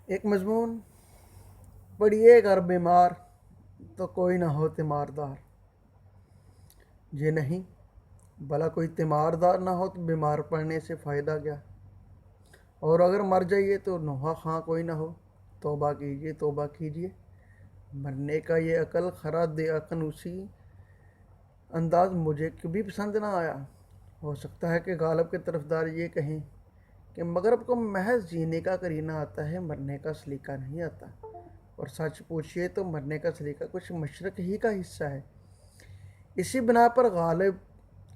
ایک مضمون پڑھیے گھر بیمار تو کوئی نہ ہو تیماردار، یہ نہیں بھلا کوئی تیماردار نہ ہو تو بیمار پڑنے سے فائدہ کیا؟ اور اگر مر جائیے تو نوحہ خاں کوئی نہ ہو، توبہ کیجیے توبہ کیجیے۔ مرنے کا یہ عقل خرا دے عقن اسی انداز مجھے کبھی پسند نہ آیا۔ ہو سکتا ہے کہ غالب کے طرفدار یہ کہیں کہ مغرب کو محض جینے کا قرینہ آتا ہے، مرنے کا سلیقہ نہیں آتا، اور سچ پوچھئے تو مرنے کا سلیقہ کچھ مشرق ہی کا حصہ ہے۔ اسی بنا پر غالب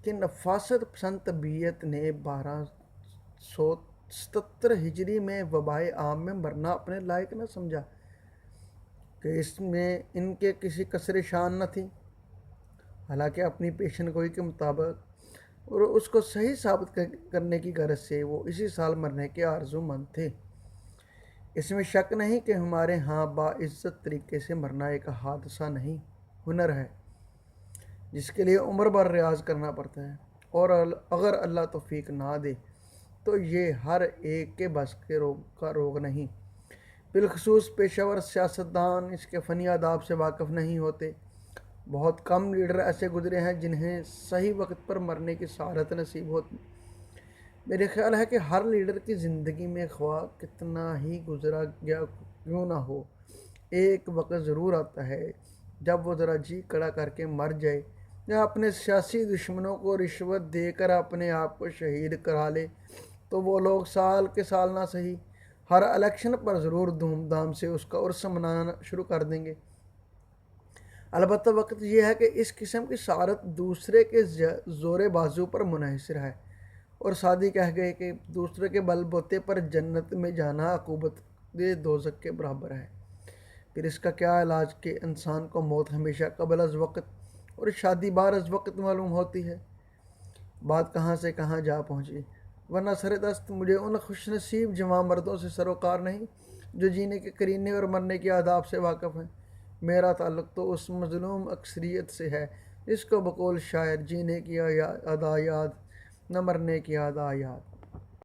کی نفاست پسند طبیعت نے 1277 ہجری میں وبائے عام میں مرنا اپنے لائق نہ سمجھا کہ اس میں ان کے کسی کسر شان نہ تھی، حالانکہ اپنی پیشن گوئی کے مطابق اور اس کو صحیح ثابت کرنے کی غرض سے وہ اسی سال مرنے کے آرزو مند تھے۔ اس میں شک نہیں کہ ہمارے ہاں باعزت طریقے سے مرنا ایک حادثہ نہیں، ہنر ہے جس کے لیے عمر بھر ریاض کرنا پڑتا ہے، اور اگر اللہ توفیق نہ دے تو یہ ہر ایک کے بس کا روگ نہیں۔ بالخصوص پیشہ ور سیاستدان اس کے فنی آداب سے واقف نہیں ہوتے۔ بہت کم لیڈر ایسے گزرے ہیں جنہیں صحیح وقت پر مرنے کی سعادت نصیب ہوتی۔ میرے خیال ہے کہ ہر لیڈر کی زندگی میں خواہ کتنا ہی گزرا گیا کیوں نہ ہو، ایک وقت ضرور آتا ہے جب وہ ذرا جی کڑا کر کے مر جائے، یا اپنے سیاسی دشمنوں کو رشوت دے کر اپنے آپ کو شہید کرا لے، تو وہ لوگ سال کے سال نہ صحیح ہر الیکشن پر ضرور دھوم دھام سے اس کا عرس منانا شروع کر دیں گے۔ البتہ وقت یہ ہے کہ اس قسم کی سعادت دوسرے کے زور بازو پر منحصر ہے، اور سادی کہہ گئے کہ دوسرے کے بل بوتے پر جنت میں جانا عقوبت دوزخ کے برابر ہے۔ پھر اس کا کیا علاج کہ انسان کو موت ہمیشہ قبل از وقت اور شادی بار از وقت معلوم ہوتی ہے۔ بات کہاں سے کہاں جا پہنچی، ورنہ سر دست مجھے ان خوش نصیب جوان مردوں سے سروکار نہیں جو جینے کے قرینے اور مرنے کے آداب سے واقف ہیں۔ میرا تعلق تو اس مظلوم اکثریت سے ہے جس کو بقول شاعر جینے کی ادا یاد نہ مرنے کی ادا یاد۔